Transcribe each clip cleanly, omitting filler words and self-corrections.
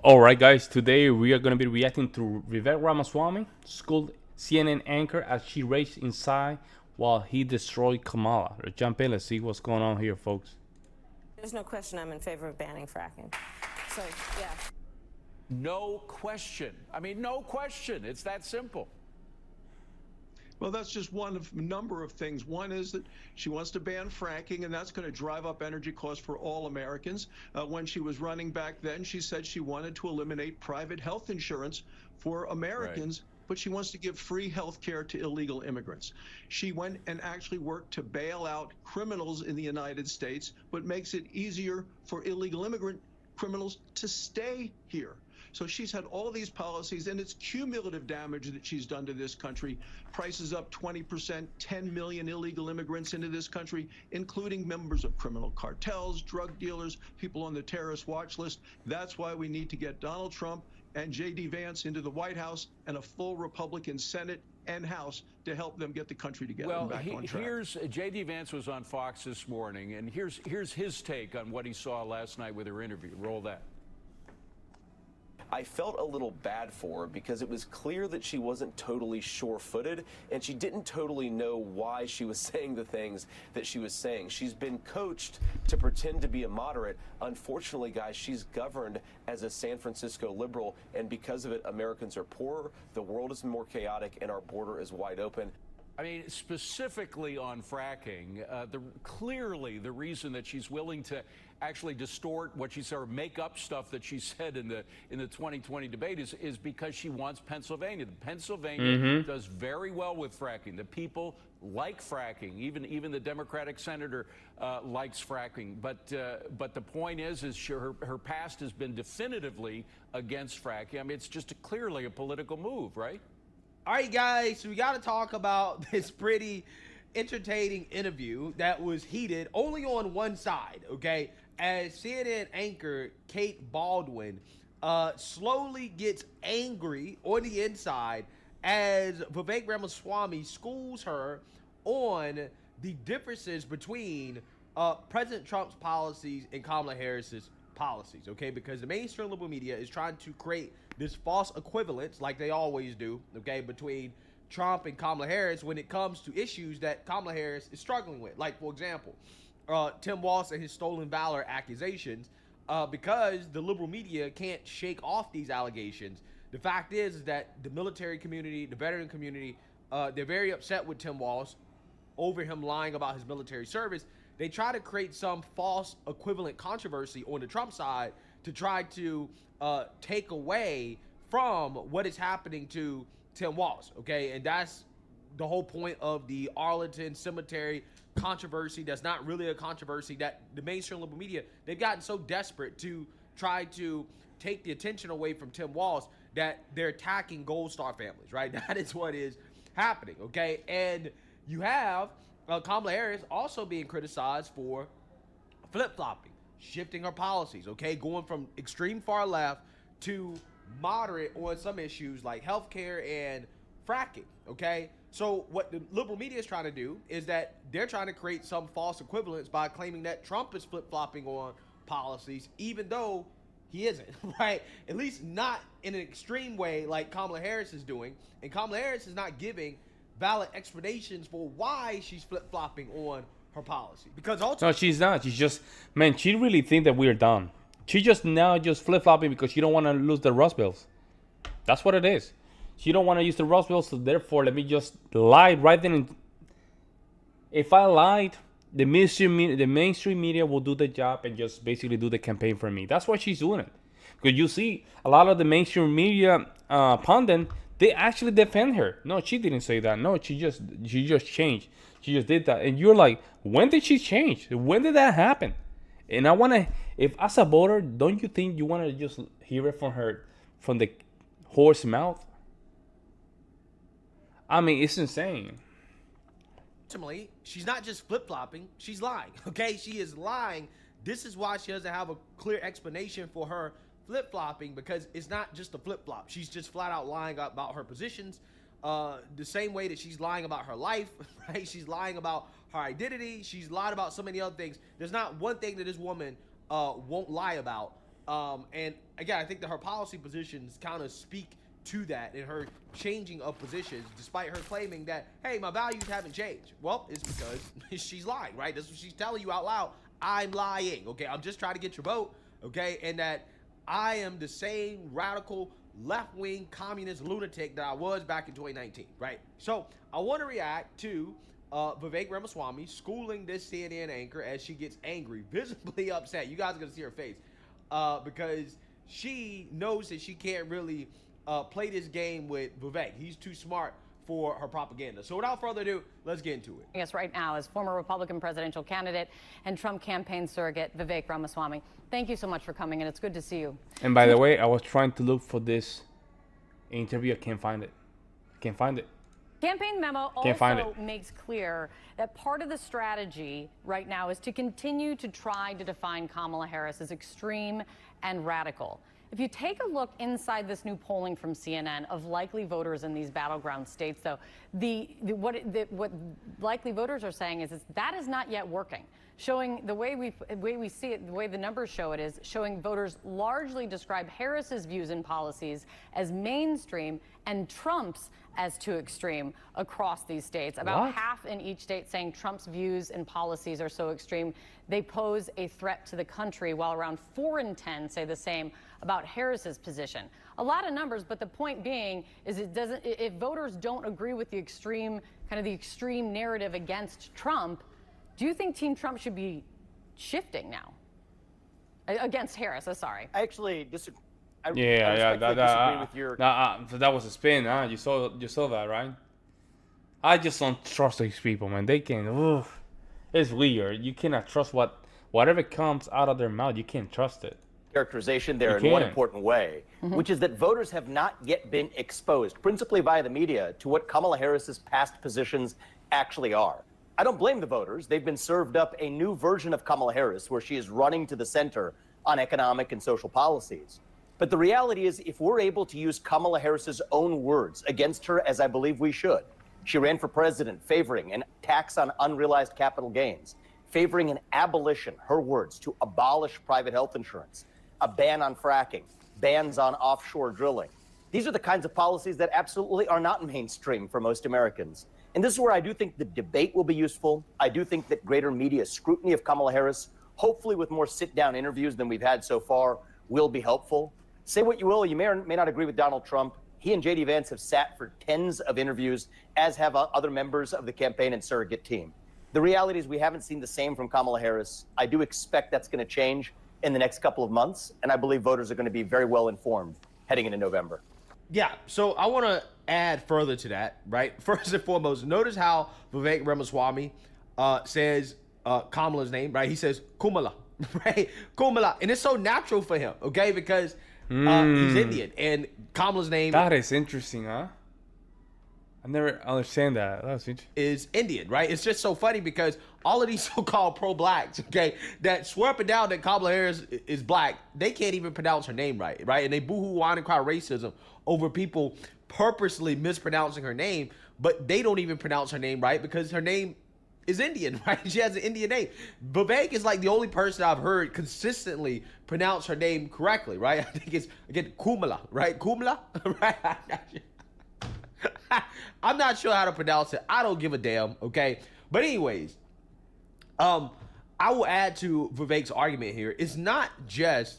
All right, guys. Today we are going to be reacting to Vivek Ramaswamy, school CNN anchor, as she raged inside while he destroyed Kamala. Let's jump in. Let's see what's going on here, folks. There's no question I'm in favor of banning fracking. So, yeah. No question. I mean, no question. It's that simple. Well, that's just one of a number of things. One is that she wants to ban fracking, and that's going to drive up energy costs for all Americans. When she was running back then, she said she wanted to eliminate private health insurance for Americans. Right. But she wants to give free health care to illegal immigrants. She went and actually worked to bail out criminals in the United States, but makes it easier for illegal immigrant criminals to stay here. So she's had all these policies, and it's cumulative damage that she's done to this country. Prices up 20%, 10 million illegal immigrants into this country, including members of criminal cartels, drug dealers, people on the terrorist watch list. That's why we need to get Donald Trump and J.D. Vance into the White House and a full Republican Senate and House to help them get the country together and back on track. Here's J.D. Vance was on Fox this morning, and here's his take on what he saw last night with her interview. Roll that. I felt a little bad for her because it was clear that she wasn't totally sure-footed, and she didn't totally know why she was saying the things that she was saying. She's been coached to pretend to be a moderate. Unfortunately, guys, she's governed as a San Francisco liberal, and because of it, Americans are poorer, the world is more chaotic, and our border is wide open. I mean, specifically on fracking, clearly the reason that she's willing to actually distort what she said or make up stuff that she said in the 2020 debate is because she wants Pennsylvania. Pennsylvania does very well with fracking. The people like fracking. Even the Democratic senator likes fracking. But the point is her past has been definitively against fracking. I mean, it's just clearly a political move, right? All right, guys, so we got to talk about this pretty entertaining interview that was heated only on one side, okay? As CNN anchor Kate Baldwin slowly gets angry on the inside as Vivek Ramaswamy schools her on the differences between President Trump's policies and Kamala Harris's policies, okay? Because the mainstream liberal media is trying to create this false equivalence, like they always do, okay, between Trump and Kamala Harris when it comes to issues that Kamala Harris is struggling with. Like, for example, Tim Walz and his stolen valor accusations, because the liberal media can't shake off these allegations. The fact is that the military community, the veteran community, they're very upset with Tim Walz over him lying about his military service. They try to create some false equivalent controversy on the Trump side to try to take away from what is happening to Tim Walz, okay? And that's the whole point of the Arlington Cemetery controversy. That's not really a controversy. That the mainstream liberal media, they've gotten so desperate to try to take the attention away from Tim Walz that they're attacking Gold Star families, right? That is what is happening, okay? And you have Kamala Harris also being criticized for flip-flopping, shifting her policies, okay, going from extreme far left to moderate on some issues like healthcare and fracking, okay? So what the liberal media is trying to do is that they're trying to create some false equivalence by claiming that Trump is flip-flopping on policies, even though he isn't, right? At least not in an extreme way like Kamala Harris is doing. And Kamala Harris is not giving valid explanations for why she's flip-flopping on her policy. Because ultimately, No, she's not. She's just, man, she really think that we're done. She just now just flip-flopping because she don't want to lose the Rust Belts. That's what it is. She don't want to use the Rust Belts, so therefore let me just lie right then. If I lied, the mainstream media will do the job and just basically do the campaign for me. That's why she's doing it. Because you see, a lot of the mainstream media pundit, they actually defend her. No, she didn't say that. No, she just changed. She just did that. And you're like, when did she change? When did that happen? And I want to, if as a voter, don't you think you want to just hear it from her, from the horse mouth? I mean, it's insane. ultimately, she's not just flip-flopping, she's lying, okay? She is lying. This is why she doesn't have a clear explanation for her flip-flopping, because it's not just a flip-flop. She's just flat out lying about her positions, the same way that she's lying about her life, right? She's lying about her identity. She's lied about so many other things. There's not one thing that this woman won't lie about And again, I think that her policy positions kind of speak to that and her changing of positions, despite her claiming that, hey, my values haven't changed. Well, it's because she's lying, right? That's what she's telling you out loud. I'm lying, okay? I'm just trying to get your vote, okay? And that I am the same radical left-wing communist lunatic that I was back in 2019, right? So I want to react to Vivek Ramaswamy schooling this CNN anchor as she gets angry, visibly upset. You guys are going to see her face because she knows that she can't really play this game with Vivek. He's too smart for her propaganda. So without further ado, let's get into it. Yes, right now is former Republican presidential candidate and Trump campaign surrogate Vivek Ramaswamy. Thank you so much for coming, and it's good to see you. And by the way, I was trying to look for this interview. I can't find it. I can't find it. Campaign memo also makes clear that part of the strategy right now is to continue to try to define Kamala Harris as extreme and radical. If you take a look inside this new polling from CNN of likely voters in these battleground states, though, what likely voters are saying is that is not yet working. Showing the way we see it, the way the numbers show it is showing voters largely describe Harris's views and policies as mainstream and Trump's as too extreme across these states. About half in each state saying Trump's views and policies are so extreme they pose a threat to the country, while around 4 in 10 say the same about Harris's position. A lot of numbers, but the point being is if voters don't agree with the extreme narrative against Trump, do you think Team Trump should be shifting now against Harris? Sorry. I actually disagree. Disagree with your. So that was a spin, huh? You saw that, right? I just don't trust these people, man. They can. It's weird. You cannot trust whatever comes out of their mouth. You can't trust it. Characterization there in one important way, which is that voters have not yet been exposed, principally via the media, to what Kamala Harris's past positions actually are. I don't blame the voters. They've been served up a new version of Kamala Harris where she is running to the center on economic and social policies. But the reality is, if we're able to use Kamala Harris's own words against her, as I believe we should, she ran for president favoring an tax on unrealized capital gains, favoring an abolition, her words, to abolish private health insurance, a ban on fracking, bans on offshore drilling. These are the kinds of policies that absolutely are not mainstream for most Americans. And this is where I do think the debate will be useful. I do think that greater media scrutiny of Kamala Harris, hopefully with more sit-down interviews than we've had so far, will be helpful. Say what you will, you may or may not agree with Donald Trump. He and J.D. Vance have sat for tens of interviews, as have other members of the campaign and surrogate team. The reality is we haven't seen the same from Kamala Harris. I do expect that's going to change in the next couple of months, and I believe voters are going to be very well informed heading into November. Yeah, so I want to add further to that, right? First and foremost, notice how Vivek Ramaswamy says Kamala's name, right? He says Kamala, right? Kamala. And it's so natural for him, okay? Because he's Indian, and Kamala's name... That is interesting, huh? I never understand that. That was interesting. Is Indian, right? It's just so funny because all of these so-called pro-blacks, okay, that swear up and down that Kamala Harris is black, they can't even pronounce her name right? And they boo-hoo, whine, and cry racism over people purposely mispronouncing her name, but they don't even pronounce her name right because her name is Indian, right? She has an Indian name. Vivek is like the only person I've heard consistently pronounce her name correctly, right? I think it's, again, Kamala, right? Kamala, right? I'm not sure how to pronounce it. I don't give a damn, okay? But anyways, I will add to Vivek's argument here. It's not just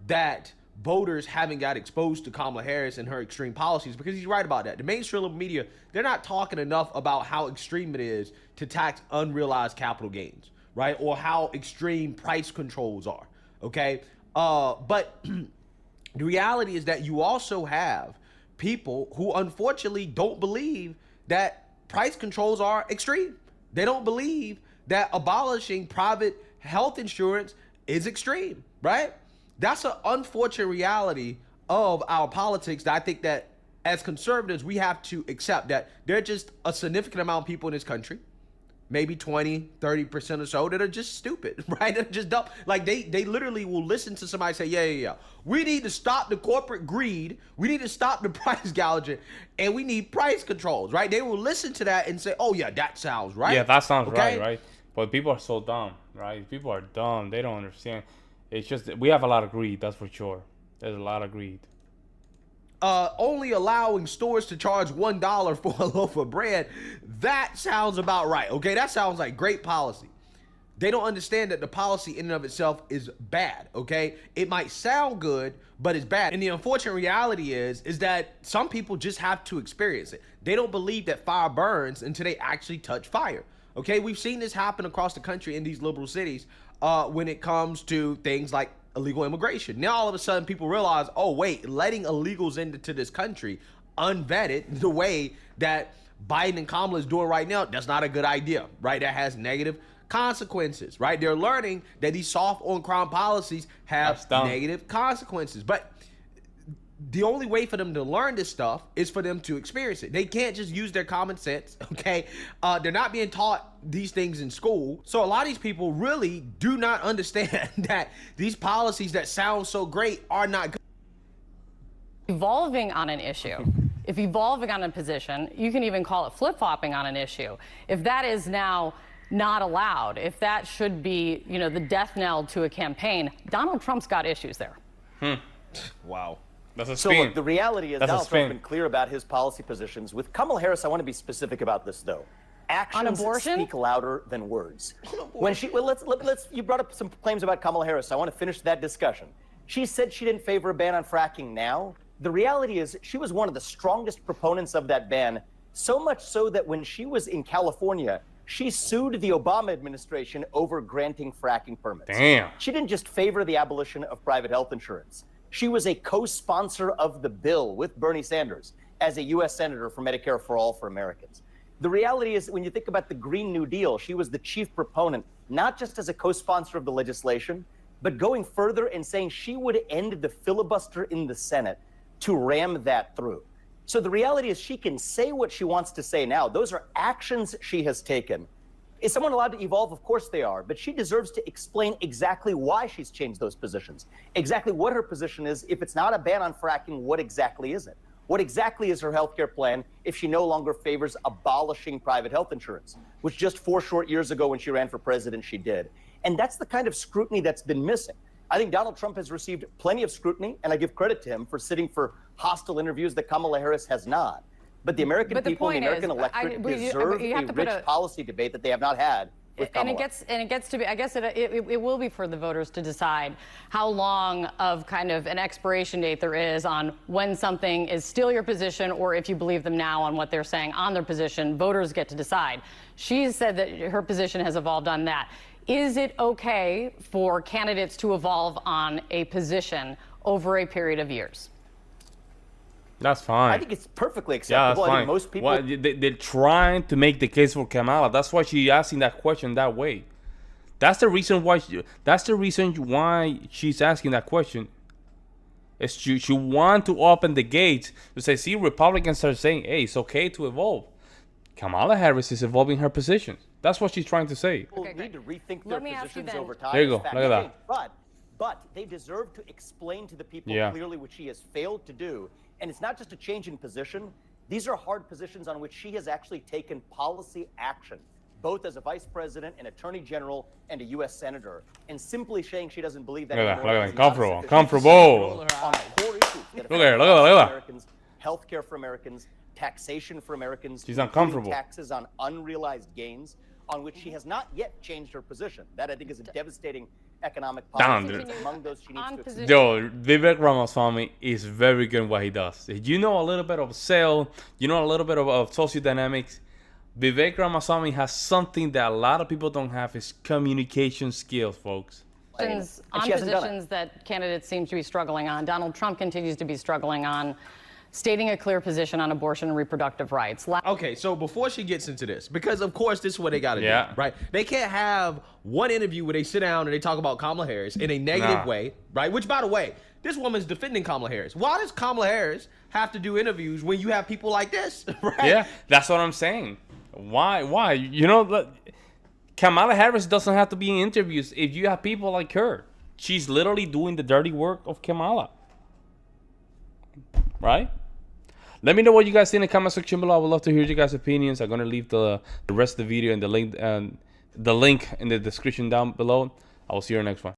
that voters haven't got exposed to Kamala Harris and her extreme policies, because he's right about that. The mainstream media, they're not talking enough about how extreme it is to tax unrealized capital gains, right? Or how extreme price controls are, okay? But the reality is that you also have people who unfortunately don't believe that price controls are extreme. They don't believe that abolishing private health insurance is extreme, right? That's an unfortunate reality of our politics that I think that as conservatives, we have to accept that there are just a significant amount of people in this country, maybe 20, 30% or so, that are just stupid, right? They're just dumb. Like they literally will listen to somebody say, yeah. We need to stop the corporate greed. We need to stop the price gouging, and we need price controls, right? They will listen to that and say, oh yeah, that sounds right. Yeah, that sounds right? But people are so dumb, right? People are dumb. They don't understand. It's just we have a lot of greed. That's for sure. There's a lot of greed. Only allowing stores to charge $1 for a loaf of bread, that sounds about right. Okay, that sounds like great policy. They don't understand that the policy in and of itself is bad, okay? It might sound good, but it's bad. And the unfortunate reality is that some people just have to experience it. They don't believe that fire burns until they actually touch fire, okay? We've seen this happen across the country in these liberal cities when it comes to things like illegal immigration. Now, all of a sudden, people realize, oh, wait, letting illegals into this country unvetted the way that Biden and Kamala is doing right now, that's not a good idea, right? That has negative consequences, right? They're learning that these soft on crime policies have negative consequences. But the only way for them to learn this stuff is for them to experience it. They can't just use their common sense, okay? They're not being taught these things in school. So a lot of these people really do not understand that these policies that sound so great are not good. Evolving on an issue. If evolving on a position, you can even call it flip-flopping on an issue. If that is now not allowed, if that should be, you know, the death knell to a campaign, Donald Trump's got issues there. Wow. That's a So spin. look, the reality is Donald Trump's been clear about his policy positions. With Kamala Harris, I want to be specific about this, though. Actions speak louder than words. When she, well, let's. You brought up some claims about Kamala Harris. I want to finish that discussion. She said she didn't favor a ban on fracking now. The reality is she was one of the strongest proponents of that ban, so much so that when she was in California, she sued the Obama administration over granting fracking permits. Damn. She didn't just favor the abolition of private health insurance. She was a co-sponsor of the bill with Bernie Sanders as a U.S. Senator for Medicare for All for Americans. The reality is, when you think about the Green New Deal, she was the chief proponent, not just as a co-sponsor of the legislation, but going further and saying she would end the filibuster in the Senate to ram that through. So the reality is she can say what she wants to say now. Those are actions she has taken. Is someone allowed to evolve? Of course they are, but she deserves to explain exactly why she's changed those positions, exactly what her position is. If it's not a ban on fracking, what exactly is it? What exactly is her healthcare plan if she no longer favors abolishing private health insurance, which just 4 short years ago when she ran for president, she did? And that's the kind of scrutiny that's been missing. I think Donald Trump has received plenty of scrutiny, and I give credit to him for sitting for hostile interviews that Kamala Harris has not. But the American people and the American electorate deserve a rich policy debate that they have not had with Kamala. And it gets to be, I guess it will be for the voters to decide how long of kind of an expiration date there is on when something is still your position, or if you believe them now on what they're saying on their position. Voters get to decide. She said that her position has evolved on that. Is it okay for candidates to evolve on a position over a period of years? That's fine. I think it's perfectly acceptable. Yeah, that's fine. I think most people... Well, they're trying to make the case for Kamala. That's why she's asking that question that way. That's the reason why. She's asking that question. Is she want to open the gates to say, see, Republicans are saying, hey, it's okay to evolve. Kamala Harris is evolving her position. That's what she's trying to say. People need to rethink their positions over time. There you go. Look at that. But they deserve to explain to the people clearly what she has failed to do. And it's not just a change in position. These are hard positions on which she has actually taken policy action, both as a vice president, an attorney general, and a U.S. senator. And simply saying she doesn't believe that anymore. Look at that. Comfortable. On core issues that look at that. Americans, healthcare for Americans, taxation for Americans. She's uncomfortable. Taxes on unrealized gains, on which she has not yet changed her position. That, I think, is a devastating economic policy. Among those she needs to Yo, Vivek Ramaswamy is very good at what he does. If you know a little bit of sales, you know a little bit of sociodynamics, Vivek Ramaswamy has something that a lot of people don't have, is communication skills, folks. On positions that candidates seem to be struggling on. Donald Trump continues to be struggling on stating a clear position on abortion and reproductive rights. Okay, so before she gets into this, because of course this is what they got to do, right? They can't have one interview where they sit down and they talk about Kamala Harris in a negative way, right? Which, by the way, this woman's defending Kamala Harris. Why does Kamala Harris have to do interviews when you have people like this, right? Yeah, that's what I'm saying. Why? You know, Kamala Harris doesn't have to be in interviews if you have people like her. She's literally doing the dirty work of Kamala. Right? Let me know what you guys think in the comment section below. I would love to hear your guys' opinions. I'm gonna leave the rest of the video and the link in the description down below. I will see you in the next one.